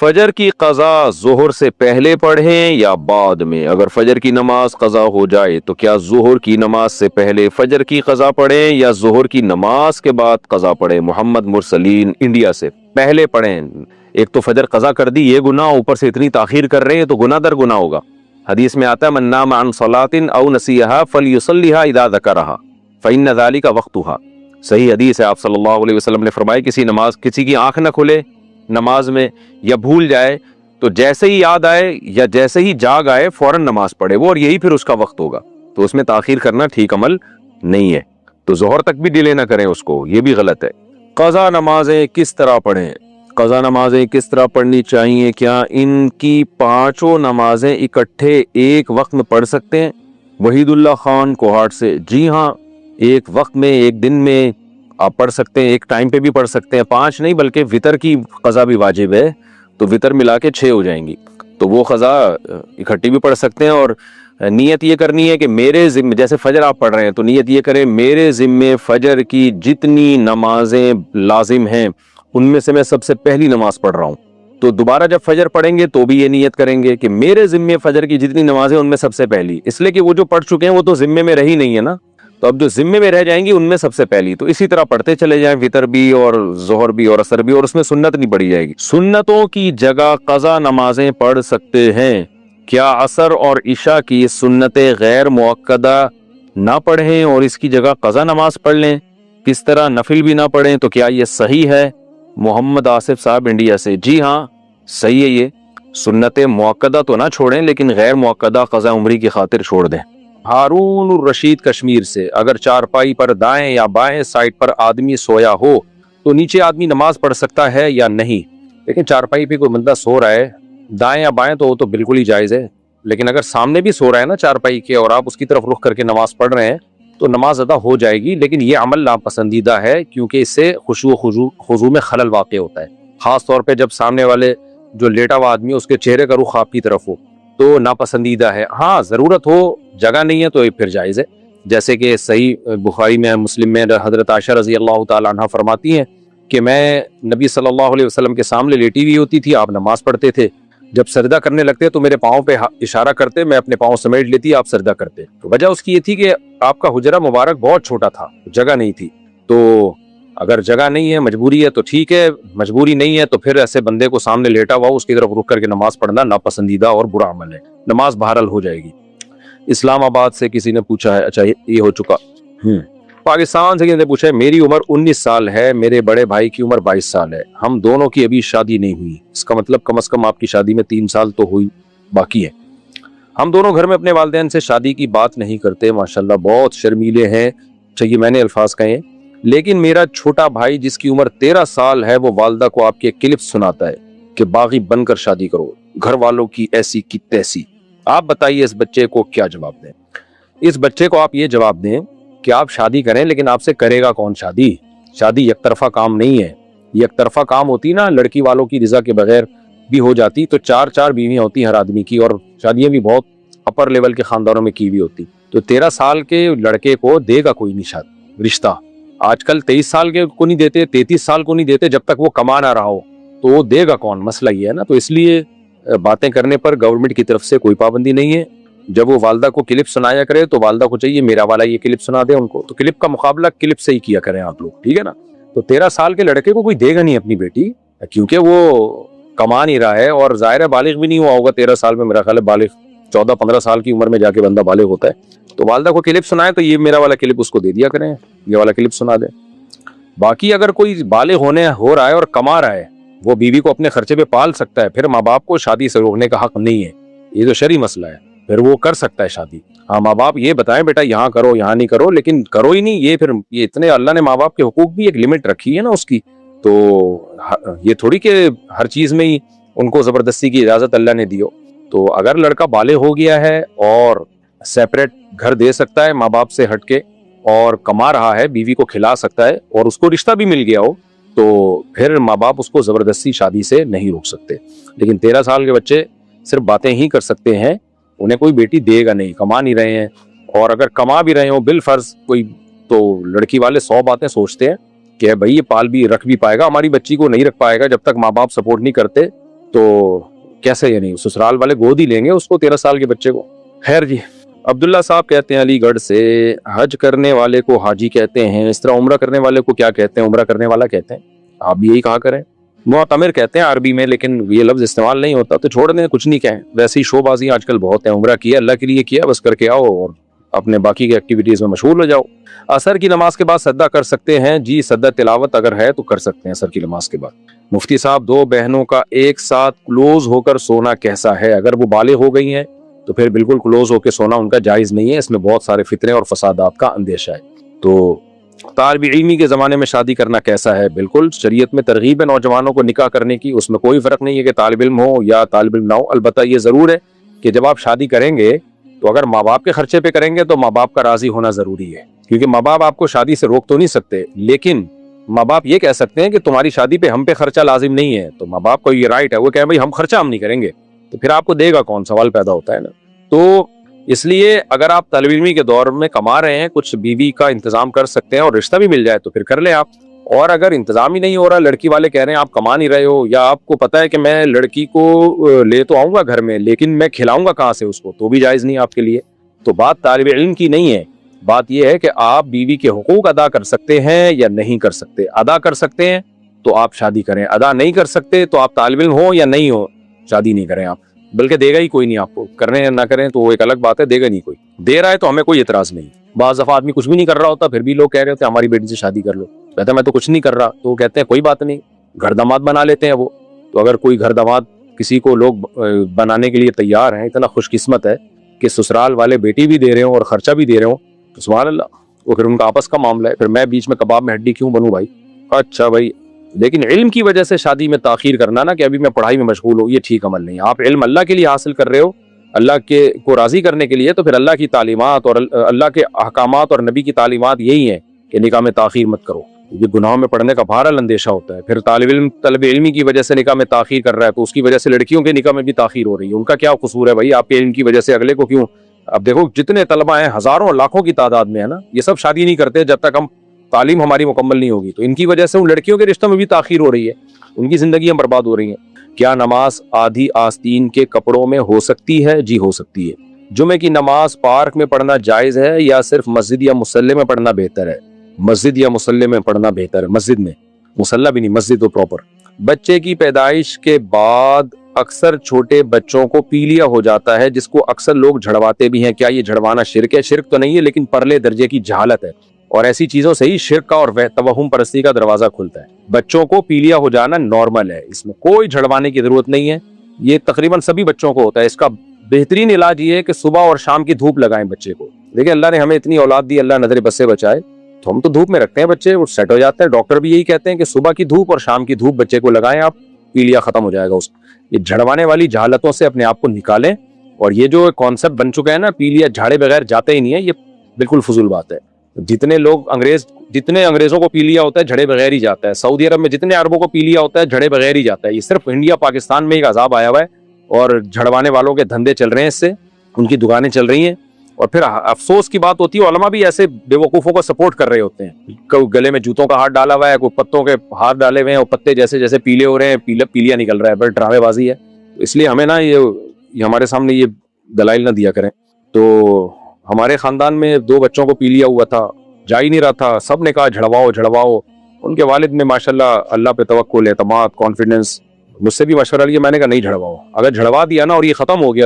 فجر کی قضا ظہر سے پہلے پڑھیں یا بعد میں؟ اگر فجر کی نماز قضا ہو جائے تو کیا ظہر کی نماز سے پہلے فجر کی قضا پڑھیں یا ظہر کی نماز کے بعد قضا پڑھیں؟ محمد مرسلین انڈیا سے۔ پہلے پڑھیں۔ ایک تو فجر قضا کر دی، یہ گناہ، اوپر سے اتنی تاخیر کر رہے ہیں تو گناہ در گناہ ہوگا۔ حدیث میں آتا ہے من نام عن صلاۃ او نسیھا فلیصلیھا اذا ذکرھا فإن ذلک وقتھا۔ صحیح حدیث ہے، آپ صلی اللہ علیہ وسلم نے فرمایا کسی کی آنکھ نہ کھلے نماز میں یا بھول جائے تو جیسے ہی یاد آئے یا جیسے ہی جاگ آئے فوراً نماز پڑھے وہ، اور یہی پھر اس کا وقت ہوگا۔ تو اس میں تاخیر کرنا ٹھیک عمل نہیں ہے، تو ظہر تک بھی ڈیلے نہ کریں اس کو، یہ بھی غلط ہے۔ قضا نمازیں کس طرح پڑھیں؟ قضا نمازیں کس طرح پڑھنی چاہیے؟ کیا ان کی پانچوں نمازیں اکٹھے ایک وقت میں پڑھ سکتے ہیں؟ وحید اللہ خان کوہاٹ سے۔ جی ہاں، ایک وقت میں، ایک دن میں آپ پڑھ سکتے ہیں، ایک ٹائم پہ بھی پڑھ سکتے ہیں۔ 5 نہیں بلکہ وطر کی قضا بھی واجب ہے، تو وطر ملا کے 6 ہو جائیں گی، تو وہ قضا اکٹھی بھی پڑھ سکتے ہیں۔ اور نیت یہ کرنی ہے کہ میرے ذمے، جیسے فجر آپ پڑھ رہے ہیں تو نیت یہ کریں میرے ذمے فجر کی جتنی نمازیں لازم ہیں ان میں سے میں سب سے پہلی نماز پڑھ رہا ہوں۔ تو دوبارہ جب فجر پڑھیں گے تو بھی یہ نیت کریں گے کہ میرے ذمے فجر کی جتنی نمازیں ان میں سب سے پہلی، اس لیے کہ وہ جو پڑھ چکے ہیں وہ تو ذمے میں رہی نہیں ہے نا، تو اب جو ذمے میں رہ جائیں گی ان میں سب سے پہلی۔ تو اسی طرح پڑھتے چلے جائیں، وطر بھی اور ظہر بھی اور عصر بھی، اور اس میں سنت نہیں پڑھی جائے گی۔ سنتوں کی جگہ قضا نمازیں پڑھ سکتے ہیں، کیا عصر اور عشاء کی سنتیں غیر مؤکدہ نہ پڑھیں اور اس کی جگہ قضا نماز پڑھ لیں؟ کس طرح نفل بھی نہ پڑھیں تو کیا یہ صحیح ہے؟ محمد آصف صاحب انڈیا سے۔ جی ہاں صحیح ہے، یہ سنتیں مؤکدہ تو نہ چھوڑیں لیکن غیر مؤکدہ قضا عمری کی خاطر چھوڑ دیں۔ ہارون الرشید کشمیر سے۔ اگر چارپائی پر دائیں یا بائیں سائڈ پر آدمی سویا ہو تو نیچے آدمی نماز پڑھ سکتا ہے یا نہیں؟ لیکن چارپائی پہ کوئی بندہ سو رہا ہے دائیں یا بائیں تو وہ تو بالکل ہی جائز ہے، لیکن اگر سامنے بھی سو رہا ہے نا چارپائی کے اور آپ اس کی طرف رخ کر کے نماز پڑھ رہے ہیں تو نماز ادا ہو جائے گی، لیکن یہ عمل ناپسندیدہ ہے کیونکہ اس سے خشوع و خضوع میں خلل واقع ہوتا ہے، خاص طور پہ جب سامنے والے جو لیٹا ہوا آدمی اس کے چہرے کا رخ آپ کی طرف ہو تو ناپسندیدہ ہے۔ ہاں ضرورت ہو، جگہ نہیں ہے تو پھر جائز ہے، جیسے کہ صحیح بخاری میں، مسلم میں حضرت عائشہ رضی اللہ تعالی عنہ فرماتی ہیں کہ میں نبی صلی اللہ علیہ وسلم کے سامنے لیٹی ہوئی ہوتی تھی، آپ نماز پڑھتے تھے، جب سجدہ کرنے لگتے تو میرے پاؤں پہ اشارہ کرتے، میں اپنے پاؤں سمیٹ لیتی، آپ سجدہ کرتے۔ تو وجہ اس کی یہ تھی کہ آپ کا حجرہ مبارک بہت چھوٹا تھا، جگہ نہیں تھی۔ تو اگر جگہ نہیں ہے، مجبوری ہے تو ٹھیک ہے، مجبوری نہیں ہے تو پھر ایسے بندے کو سامنے لیٹا ہوا اس کی طرف رک کر کے نماز پڑھنا ناپسندیدہ اور برا عمل ہے، نماز بہرحال ہو جائے گی۔ اسلام آباد سے کسی نے پوچھا ہے، اچھا یہ ہو چکا۔ پاکستان سے کسی نے پوچھا ہے میری عمر 19 سال ہے، میرے بڑے بھائی کی عمر 22 سال ہے، ہم دونوں کی ابھی شادی نہیں ہوئی، اس کا مطلب کم از کم آپ کی شادی میں 3 سال تو ہوئی باقی ہے۔ ہم دونوں گھر میں اپنے والدین سے شادی کی بات نہیں کرتے، ماشاءاللہ بہت شرمیلے ہیں، چاہیے میں نے الفاظ کہے، لیکن میرا چھوٹا بھائی جس کی عمر 13 سال ہے وہ والدہ کو آپ کے کلپ سناتا ہے کہ باغی بن کر شادی کرو، گھر والوں کی ایسی کی تیسی۔ آپ بتائیے اس بچے کو کیا جواب دیں؟ اس بچے کو آپ یہ جواب دیں کہ آپ شادی کریں لیکن آپ سے کرے گا کون شادی؟ شادی یک طرفہ کام نہیں ہے، یک طرفہ کام ہوتی نا لڑکی والوں کی رضا کے بغیر بھی ہو جاتی تو 4 بیویاں ہوتی ہر آدمی کی، اور شادیاں بھی بہت اپر لیول کے خاندانوں میں کی بھی ہوتی۔ تو 13 سال کے لڑکے کو دے گا کوئی نہیں شادی رشتہ، آج کل 23 سال کے کو نہیں دیتے، 33 سال کو نہیں دیتے جب تک وہ کما نہ رہا ہو، تو وہ دے گا کون؟ مسئلہ یہ ہے نا۔ تو اس لیے باتیں کرنے پر گورنمنٹ کی طرف سے کوئی پابندی نہیں ہے، جب وہ والدہ کو کلپ سنایا کرے تو والدہ کو چاہیے میرا والا یہ کلپ سنا دے ان کو، تو کلپ کا مقابلہ کلپ سے ہی کیا کریں آپ لوگ، ٹھیک ہے نا۔ تو 13 سال کے لڑکے کو کوئی دے گا نہیں اپنی بیٹی، کیونکہ وہ کما نہیں رہا ہے اور ظاہر ہے بالغ بھی نہیں ہوا ہوگا 13 سال میں، میرا خیال ہے بالغ 14-15 سال کی عمر میں جا کے بندہ بالغ ہوتا ہے۔ تو والدہ کو کلپ سنائے تو یہ میرا والا کلپ اس کو دے دیا کریں، یہ والا کلپ سنا دیں۔ باقی اگر کوئی بالغ ہو رہا ہے اور کما رہا ہے، وہ بیوی کو اپنے خرچے پہ پال سکتا ہے، پھر ماں باپ کو شادی سے روکنے کا حق نہیں ہے، یہ تو شرعی مسئلہ ہے، پھر وہ کر سکتا ہے شادی۔ ہاں ماں باپ یہ بتائیں بیٹا یہاں کرو یہاں نہیں کرو، لیکن کرو ہی نہیں، یہ پھر یہ اتنے اللہ نے ماں باپ کے حقوق بھی ایک لمٹ رکھی ہے نا اس کی، تو یہ تھوڑی کہ ہر چیز میں ہی ان کو زبردستی کی اجازت اللہ نے دی ہو۔ تو اگر لڑکا بالغ ہو گیا ہے اور سیپریٹ گھر دے سکتا ہے ماں باپ سے ہٹ کے اور کما رہا ہے، بیوی کو کھلا سکتا ہے اور اس کو رشتہ بھی مل گیا ہو، تو پھر ماں باپ اس کو زبردستی شادی سے نہیں روک سکتے۔ لیکن 13 سال کے بچے صرف باتیں ہی کر سکتے ہیں، انہیں کوئی بیٹی دے گا نہیں، کما نہیں رہے ہیں، اور اگر کما بھی رہے ہوں بالفرض کوئی، تو لڑکی والے 100 باتیں سوچتے ہیں کہ بھائی یہ پال بھی رکھ بھی پائے گا، ہماری بچی کو نہیں رکھ پائے گا جب تک ماں باپ سپورٹ نہیں کرتے، تو کیسے یعنی سسرال والے گود ہی لیں گے اس کو 13 سال کے بچے کو؟ خیر جی، عبداللہ صاحب کہتے ہیں علی گڑھ سے، حج کرنے والے کو حاجی کہتے ہیں، اس طرح عمرہ کرنے والے کو کیا کہتے ہیں؟ عمرہ کرنے والا کہتے ہیں، آپ بھی یہی کہا کریں۔ معتمر کہتے ہیں عربی میں، لیکن یہ لفظ استعمال نہیں ہوتا تو چھوڑ دیں، کچھ نہیں کہیں۔ ویسے ہی شو بازی آج کل بہت ہیں، عمرہ کیا اللہ کے لیے کیا، بس کر کے آؤ اور اپنے باقی کے ایکٹیویٹیز میں مشغول ہو جاؤ۔ عصر کی نماز کے بعد سجدہ کر سکتے ہیں؟ جی، سجدہ تلاوت اگر ہے تو کر سکتے ہیں عصر کی نماز کے بعد۔ مفتی صاحب، دو بہنوں کا ایک ساتھ کلوز ہو کر سونا کیسا ہے؟ اگر وہ بالغ ہو گئی ہیں تو پھر بالکل کلوز ہو کے سونا ان کا جائز نہیں ہے، اس میں بہت سارے فتنے اور فسادات کا اندیشہ ہے۔ تو طالب علمی کے زمانے میں شادی کرنا کیسا ہے؟ بالکل شریعت میں ترغیب ہے نوجوانوں کو نکاح کرنے کی، اس میں کوئی فرق نہیں ہے کہ طالب علم ہو یا طالب علم نہ ہو۔ البتہ یہ ضرور ہے کہ جب آپ شادی کریں گے تو اگر ماں باپ کے خرچے پہ کریں گے تو ماں باپ کا راضی ہونا ضروری ہے، کیونکہ ماں باپ آپ کو شادی سے روک تو نہیں سکتے، لیکن ماں باپ یہ کہہ سکتے ہیں کہ تمہاری شادی پہ ہم پہ خرچہ لازم نہیں ہے، تو ماں باپ کو یہ رائٹ ہے، وہ کہیں بھائی ہم خرچہ ہم نہیں کریں گے، تو پھر آپ کو دے گا کون؟ سوال پیدا ہوتا ہے نا۔ تو اس لیے اگر آپ طالب علمی کے دور میں کما رہے ہیں، کچھ بیوی کا انتظام کر سکتے ہیں اور رشتہ بھی مل جائے تو پھر کر لیں آپ۔ اور اگر انتظام ہی نہیں ہو رہا، لڑکی والے کہہ رہے ہیں آپ کما نہیں رہے ہو، یا آپ کو پتا ہے کہ میں لڑکی کو لے تو آؤں گا گھر میں لیکن میں کھلاؤں گا کہاں سے اس کو، تو بھی جائز نہیں آپ کے لیے۔ تو بات طالب علم کی نہیں ہے، بات یہ ہے کہ آپ بیوی کے حقوق ادا کر سکتے ہیں یا نہیں کر سکتے۔ ادا کر سکتے ہیں تو آپ شادی کریں، ادا نہیں کر سکتے تو آپ طالب علم ہو یا نہیں ہو شادی نہیں کریں آپ، بلکہ دے گا ہی کوئی نہیں آپ کو، کرنے یا نہ کریں تو وہ ایک الگ بات ہے، دے گا نہیں کوئی، دے رہا ہے تو ہمیں کوئی اعتراض نہیں۔ بعض دفعہ آدمی کچھ بھی نہیں کر رہا ہوتا، پھر بھی لوگ کہہ رہے ہوتے ہیں ہماری بیٹی سے شادی کر لو، کہتے ہیں میں تو کچھ نہیں کر رہا، تو وہ کہتے ہیں کوئی بات نہیں، گھر داماد بنا لیتے ہیں وہ۔ تو اگر کوئی گھر داماد کسی کو لوگ بنانے کے لیے تیار ہیں، اتنا خوش قسمت ہے کہ سسرال والے بیٹی بھی دے رہے ہوں اور خرچہ بھی دے رہے ہوں، تو سبحان اللہ، وہ پھر ان کا آپس کا معاملہ ہے، پھر میں بیچ میں کباب میں ہڈی کیوں بنوں بھائی؟ اچھا بھائی، لیکن علم کی وجہ سے شادی میں تاخیر کرنا نا کہ ابھی میں پڑھائی میں مشغول ہوں، یہ ٹھیک عمل نہیں ہے۔ آپ علم اللہ کے لیے حاصل کر رہے ہو، اللہ کے کو راضی کرنے کے لیے، تو پھر اللہ کی تعلیمات اور اللہ کے احکامات اور نبی کی تعلیمات یہی ہیں کہ نکاح میں تاخیر مت کرو، یہ گناہوں میں پڑنے کا بہرحال اندیشہ ہوتا ہے۔ پھر طالب علمی کی وجہ سے نکاح میں تاخیر کر رہا ہے تو اس کی وجہ سے لڑکیوں کے نکاح میں بھی تاخیر ہو رہی ہے، ان کا کیا قصور ہے بھائی؟ آپ کے علم کی وجہ سے اگلے کو کیوں؟ اب دیکھو جتنے طلبہ ہیں ہزاروں لاکھوں کی تعداد میں ہے نا، یہ سب شادی نہیں کرتے جب تک ہم تعلیم ہماری مکمل نہیں ہوگی، تو ان کی وجہ سے ان لڑکیوں کے رشتوں میں بھی تاخیر ہو رہی ہے، ان کی زندگیاں برباد ہو رہی ہیں۔ کیا نماز آدھی آستین کے کپڑوں میں ہو سکتی ہے؟ جی ہو سکتی ہے۔ جمعے کی نماز پارک میں پڑھنا جائز ہے یا صرف مسجد یا مصلی میں پڑھنا بہتر ہے؟ مسجد یا مصلی میں پڑھنا بہتر ہے، مسجد میں، مصلی بھی نہیں، مسجد تو پراپر۔ بچے کی پیدائش کے بعد اکثر چھوٹے بچوں کو پیلیا ہو جاتا ہے جس کو اکثر لوگ جھڑواتے بھی ہیں، کیا یہ جھڑوانا شرک ہے؟ شرک تو نہیں ہے لیکن پرلے درجے کی جہالت ہے، اور ایسی چیزوں سے ہی شرک کا اور توہم پرستی کا دروازہ کھلتا ہے۔ بچوں کو پیلیا ہو جانا نارمل ہے، اس میں کوئی جھڑوانے کی ضرورت نہیں ہے، یہ تقریباً سبھی بچوں کو ہوتا ہے۔ اس کا بہترین علاج یہ ہے کہ صبح اور شام کی دھوپ لگائیں بچے کو۔ دیکھیں اللہ نے ہمیں اتنی اولاد دی، اللہ نظر بد سے بچائے، تو ہم تو دھوپ میں رکھتے ہیں بچے، وہ سیٹ ہو جاتے ہیں۔ ڈاکٹر بھی یہی کہتے ہیں کہ صبح کی دھوپ اور شام کی دھوپ بچے کو لگائیں آپ، پیلیا ختم ہو جائے گا اس کو۔ یہ جھڑوانے والی جہالتوں سے اپنے آپ کو نکالیں، اور یہ جو کانسیپٹ بن چکا ہے نا پیلیا جھاڑے بغیر جاتے ہی نہیں ہے، یہ بالکل فضول بات ہے۔ جتنے انگریزوں کو پیلیا ہوتا ہے جھڑے بغیر ہی جاتا ہے، سعودی عرب میں جتنے عربوں کو پیلیا ہوتا ہے جھڑے بغیر ہی جاتا ہے، یہ صرف انڈیا پاکستان میں ایک عذاب آیا ہوا ہے، اور جھڑوانے والوں کے دھندے چل رہے ہیں، اس سے ان کی دکانیں چل رہی ہیں۔ اور پھر افسوس کی بات ہوتی ہے علماء بھی ایسے بے وقوفوں کو سپورٹ کر رہے ہوتے ہیں، کوئی گلے میں جوتوں کا ہاتھ ڈالا ہوا ہے، کوئی پتوں کے ہاتھ ڈالے ہوئے ہیں، اور پتے جیسے جیسے پیلے ہو رہے ہیں پیلیا نکل رہا ہے، بس ڈرامے بازی ہے۔ اس لیے ہمیں نا یہ ہمارے سامنے یہ دلائل نہ دیا کریں۔ تو ہمارے خاندان میں 2 بچوں کو پیلیا ہوا تھا، جا ہی نہیں رہا تھا، سب نے کہا جھڑواؤ جھڑواؤ، ان کے والد میں ماشاءاللہ اللہ پہ توکل، اعتماد، کانفیڈنس، مجھ سے بھی مشورہ لیا، میں نے کہا نہیں جھڑواؤ، اگر جھڑوا دیا نا اور یہ ختم ہو گیا